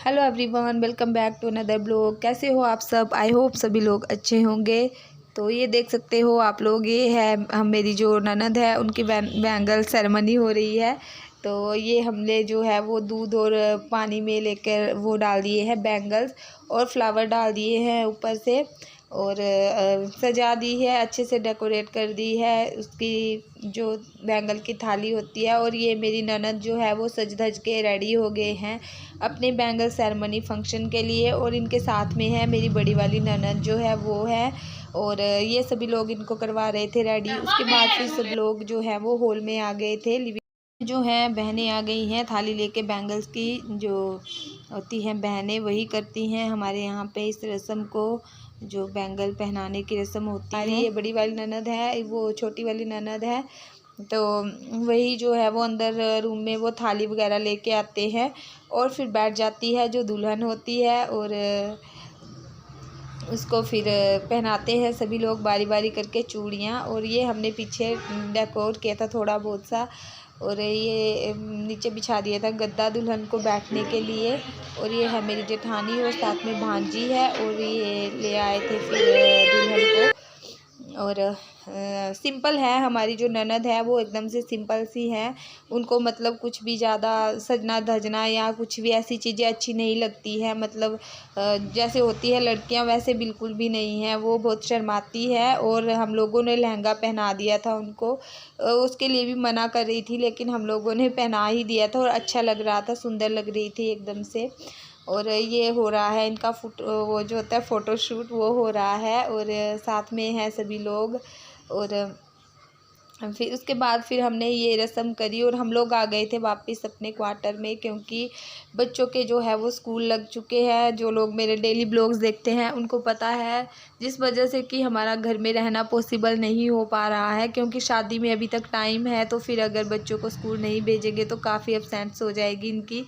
Hello everyone, welcome back to another blog. कैसे हो आप सब? आई होप सभी लोग अच्छे होंगे। तो ये देख सकते हो आप लोग, ये है मेरी जो ननद है उनकी बैंगल सेरेमनी हो रही है। तो ये हमने जो है वो दूध और पानी में लेकर वो डाल दिए हैं बैंगल्स, और फ्लावर डाल दिए हैं ऊपर से, और सजा दी है, अच्छे से डेकोरेट कर दी है उसकी जो बैंगल की थाली होती है। और ये मेरी ननद जो है वो सज धज के रेडी हो गए हैं अपने बैंगल सेरेमनी फंक्शन के लिए। और इनके साथ में है मेरी बड़ी वाली ननद जो है वो है, और ये सभी लोग इनको करवा रहे थे रेडी। उसके बाद फिर सब लोग जो है वो हॉल में आ गए थे। लिविंग जो है बहनें आ गई हैं थाली लेके। बैंगल्स की जो होती हैं बहनें वही करती हैं हमारे यहाँ पे इस रस्म को, जो बैंगल पहनाने की रस्म होती है। ये बड़ी वाली ननद है, वो छोटी वाली ननद है, तो वही जो है वो अंदर रूम में वो थाली वगैरह लेके आते हैं और फिर बैठ जाती है जो दुल्हन होती है, और उसको फिर पहनाते हैं सभी लोग बारी बारी करके चूड़ियाँ। और ये हमने पीछे डेकोर किया था थोड़ा बहुत सा, और ये नीचे बिछा दिया था गद्दा दुल्हन को बैठने के लिए। और ये है मेरी जेठानी और साथ में भांजी है, और ये ले आए थे फिर दुल्हन को। और सिंपल है हमारी जो ननद है वो एकदम से सिंपल सी है। उनको मतलब कुछ भी ज़्यादा सजना धजना या कुछ भी ऐसी चीज़ें अच्छी नहीं लगती है। मतलब जैसे होती है लड़कियां वैसे बिल्कुल भी नहीं है। वो बहुत शर्माती है, और हम लोगों ने लहंगा पहना दिया था उनको। उसके लिए भी मना कर रही थी, लेकिन हम लोगों ने पहना ही दिया था और अच्छा लग रहा था, सुंदर लग रही थी एकदम से। और ये हो रहा है इनका वो जो होता है फ़ोटोशूट, वो हो रहा है, और साथ में है सभी लोग। और फिर उसके बाद फिर हमने ये रस्म करी और हम लोग आ गए थे वापस अपने क्वार्टर में, क्योंकि बच्चों के जो है वो स्कूल लग चुके हैं। जो लोग मेरे डेली ब्लॉग्स देखते हैं उनको पता है, जिस वजह से कि हमारा घर में रहना पॉसिबल नहीं हो पा रहा है, क्योंकि शादी में अभी तक टाइम है। तो फिर अगर बच्चों को स्कूल नहीं भेजेंगे तो काफ़ी एब्सेंट्स हो जाएगी इनकी,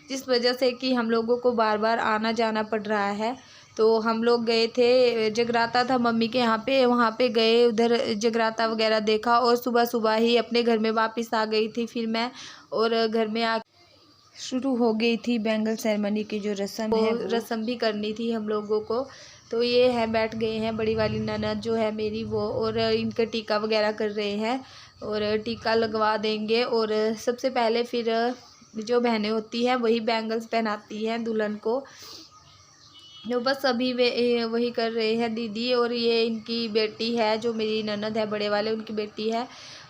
जिस वजह से कि हम लोगों को बार बार आना जाना पड़ रहा है। तो हम लोग गए थे, जगराता था मम्मी के यहाँ पे, वहाँ पे गए, उधर जगराता वगैरह देखा, और सुबह सुबह ही अपने घर में वापस आ गई थी फिर मैं। और घर में आ शुरू हो गई थी बैंगल सेरेमनी की जो रस्म है, रस्म भी करनी थी हम लोगों को। तो ये है बैठ गए हैं बड़ी वाली ननद जो है मेरी वो, और इनका टीका वगैरह कर रहे हैं, और टीका लगवा देंगे। और सबसे पहले फिर जो बहनें होती हैं वही बैंगल्स पहनाती हैं दुल्हन को। जो बस अभी वे वही कर रहे हैं दीदी। और ये इनकी बेटी है जो मेरी ननद है बड़े वाले, उनकी बेटी है,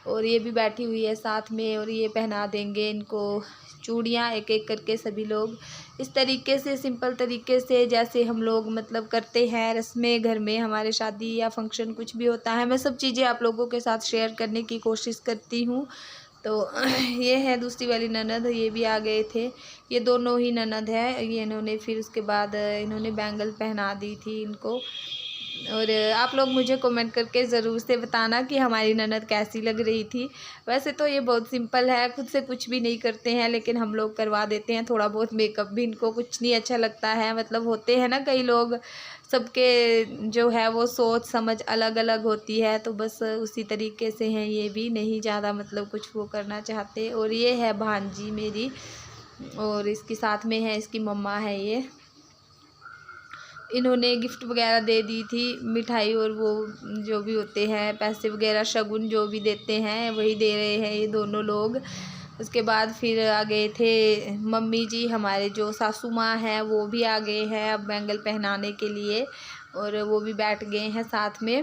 और ये भी बैठी हुई है साथ में। और ये पहना देंगे इनको चूड़ियाँ एक एक करके सभी लोग, इस तरीके से सिंपल तरीके से जैसे हम लोग मतलब करते हैं रस्में घर में। हमारे शादी या फंक्शन कुछ भी होता है, मैं सब चीज़ें आप लोगों के साथ शेयर करने की कोशिश करती हूँ। तो ये है दूसरी वाली ननद, ये भी आ गए थे। ये दोनों ही ननद है। ये इन्होंने फिर उसके बाद इन्होंने बैंगल पहना दी थी इनको। और आप लोग मुझे कमेंट करके ज़रूर से बताना कि हमारी ननद कैसी लग रही थी। वैसे तो ये बहुत सिंपल है, खुद से कुछ भी नहीं करते हैं, लेकिन हम लोग करवा देते हैं थोड़ा बहुत मेकअप भी। इनको कुछ नहीं अच्छा लगता है, मतलब होते हैं ना कई लोग, सबके जो है वो सोच समझ अलग अलग होती है। तो बस उसी तरीके से हैं ये भी, नहीं ज़्यादा मतलब कुछ वो करना चाहते। और ये है भांजी मेरी, और इसके साथ में है इसकी मम्मा है ये। इन्होंने गिफ्ट वगैरह दे दी थी, मिठाई और वो जो भी होते हैं पैसे वगैरह शगुन जो भी देते हैं वही दे रहे हैं ये दोनों लोग। उसके बाद फिर आ गए थे मम्मी जी, हमारे जो सासू माँ हैं वो भी आ गए हैं अब बैंगल पहनाने के लिए, और वो भी बैठ गए हैं साथ में।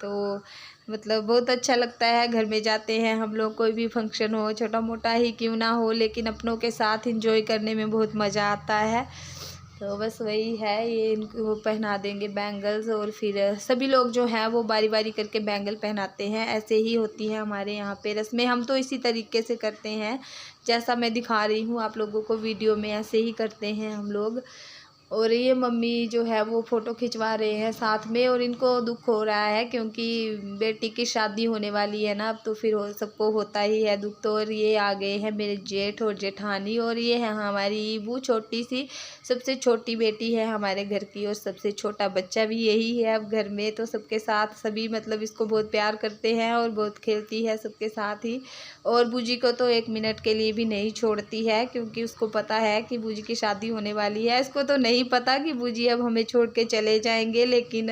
तो मतलब बहुत अच्छा लगता है, घर में जाते हैं हम लोग, कोई भी फंक्शन हो छोटा मोटा ही क्यों ना हो, लेकिन अपनों के साथ एंजॉय करने में बहुत मज़ा आता है। तो बस वही है, ये इनको वो पहना देंगे बैंगल्स, और फिर सभी लोग जो हैं वो बारी बारी करके बैंगल पहनाते हैं। ऐसे ही होती है हमारे यहाँ पे रस्में, हम तो इसी तरीके से करते हैं जैसा मैं दिखा रही हूँ आप लोगों को वीडियो में, ऐसे ही करते हैं हम लोग। और ये मम्मी जो है वो फ़ोटो खिंचवा रहे हैं साथ में, और इनको दुख हो रहा है क्योंकि बेटी की शादी होने वाली है ना अब, तो फिर सबको होता ही है दुख। तो और ये आ गए हैं मेरे जेठ और जेठानी, और ये है हमारी ईबू, छोटी सी सबसे छोटी बेटी है हमारे घर की, और सबसे छोटा बच्चा भी यही है अब घर में। तो सबके साथ सभी मतलब इसको बहुत प्यार करते हैं और बहुत खेलती है सबके साथ ही। और बूजी को तो 1 मिनट के लिए भी नहीं छोड़ती है, क्योंकि उसको पता है कि बूजी की शादी होने वाली है। इसको तो नहीं पता कि बूजी अब हमें छोड़ के चले जाएंगे, लेकिन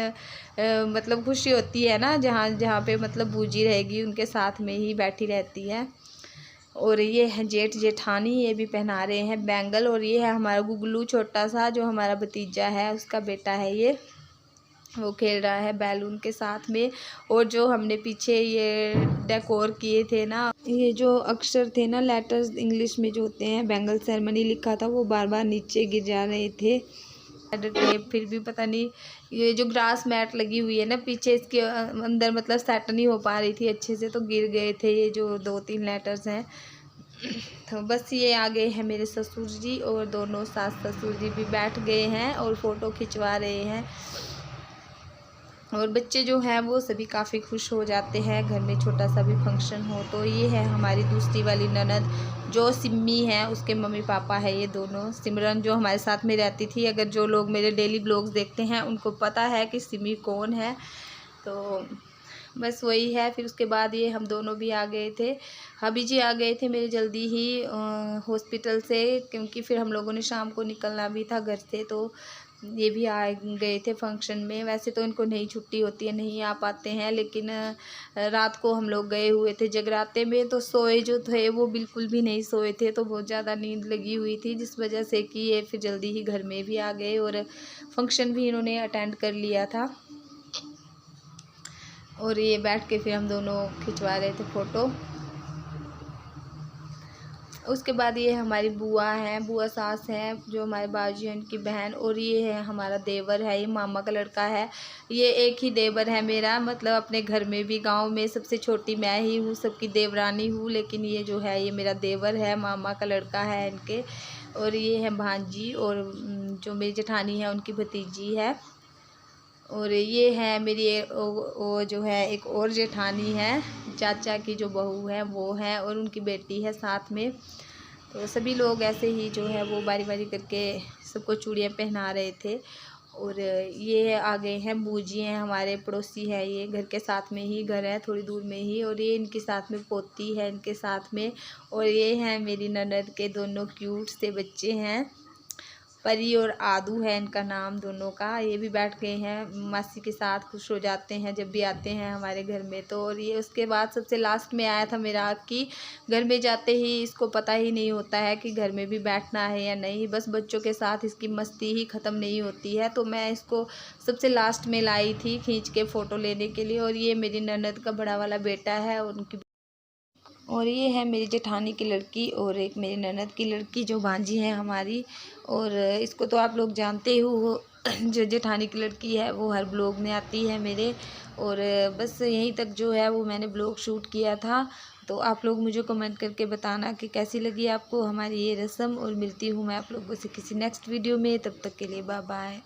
मतलब खुशी होती है ना, जहाँ जहाँ पे मतलब बूजी रहेगी उनके साथ में ही बैठी रहती है। और ये है जेठ जेठानी, ये भी पहना रहे हैं बैंगल। और ये है हमारा गुगलू छोटा सा, जो हमारा भतीजा है उसका बेटा है ये, वो खेल रहा है बैलून के साथ में। और जो हमने पीछे ये डेकोर किए थे ना, ये जो अक्षर थे ना, लेटर्स इंग्लिश में जो होते हैं, बैंगल सेरेमनी लिखा था, वो बार बार नीचे गिर जा रहे थे। फिर भी पता नहीं, ये जो ग्रास मैट लगी हुई है ना पीछे, इसके अंदर मतलब सेट नहीं हो पा रही थी अच्छे से, तो गिर गए थे ये जो 2-3 लेटर्स हैं। तो बस ये आ गए हैं मेरे ससुर जी, और दोनों सास ससुर जी भी बैठ गए हैं और फ़ोटो खिंचवा रहे हैं। और बच्चे जो हैं वो सभी काफ़ी खुश हो जाते हैं घर में छोटा सा भी फंक्शन हो तो। ये है हमारी दूसरी वाली ननद, जो सिम्मी है, उसके मम्मी पापा है ये दोनों। सिमरन जो हमारे साथ में रहती थी, अगर जो लोग मेरे डेली ब्लॉग्स देखते हैं उनको पता है कि सिम्मी कौन है। तो बस वही है। फिर उसके बाद ये हम दोनों भी आ गए थे, हबी जी आ गए थे मेरे जल्दी ही हॉस्पिटल से, क्योंकि फिर हम लोगों ने शाम को निकलना भी था घर से, तो ये भी आ गए थे फंक्शन में। वैसे तो इनको नहीं छुट्टी होती है, नहीं आ पाते हैं, लेकिन रात को हम लोग गए हुए थे जगराते में, तो सोए जो थे वो बिल्कुल भी नहीं सोए थे, तो बहुत ज़्यादा नींद लगी हुई थी, जिस वजह से कि ये फिर जल्दी ही घर में भी आ गए और फंक्शन भी इन्होंने अटेंड कर लिया था। और ये बैठ के फिर हम दोनों खिंचवा रहे थे फ़ोटो। उसके बाद ये हमारी बुआ हैं, बुआ सास हैं, जो हमारे बाजू हैं उनकी बहन। और ये है हमारा देवर है, ये मामा का लड़का है। ये एक ही देवर है मेरा, मतलब अपने घर में भी, गांव में सबसे छोटी मैं ही हूँ, सबकी देवरानी हूँ, लेकिन ये जो है ये मेरा देवर है, मामा का लड़का है इनके। और ये है भांजी, और जो मेरी जेठानी है उनकी भतीजी है। और ये है मेरी वो जो है एक और जेठानी है, चाचा की जो बहू है वो है, और उनकी बेटी है साथ में। तो सभी लोग ऐसे ही जो है वो बारी बारी करके सबको चूड़ियाँ पहना रहे थे। और ये आ गए हैं बूजी हैं, हमारे पड़ोसी है, ये घर के साथ में ही घर है, थोड़ी दूर में ही। और ये इनके साथ में पोती है इनके साथ में। और ये हैं मेरी ननद के दोनों क्यूट से बच्चे हैं, परी और आदू है इनका नाम दोनों का। ये भी बैठ गए हैं मासी के साथ, खुश हो जाते हैं जब भी आते हैं हमारे घर में। तो और ये उसके बाद सबसे लास्ट में आया था मेरा, कि घर में जाते ही इसको पता ही नहीं होता है कि घर में भी बैठना है या नहीं, बस बच्चों के साथ इसकी मस्ती ही ख़त्म नहीं होती है। तो मैं इसको सबसे लास्ट में लाई थी खींच के फ़ोटो लेने के लिए। और ये मेरी ननद का बड़ा वाला बेटा है उनकी, और ये है मेरी जेठानी की लड़की, और एक मेरी ननद की लड़की जो भांजी है हमारी। और इसको तो आप लोग जानते ही हो, जो जेठानी की लड़की है वो हर ब्लॉग में आती है मेरे। और बस यहीं तक जो है वो मैंने ब्लॉग शूट किया था। तो आप लोग मुझे कमेंट करके बताना कि कैसी लगी आपको हमारी ये रस्म। और मिलती हूँ मैं आप लोगों से किसी नेक्स्ट वीडियो में, तब तक के लिए बाय बाय।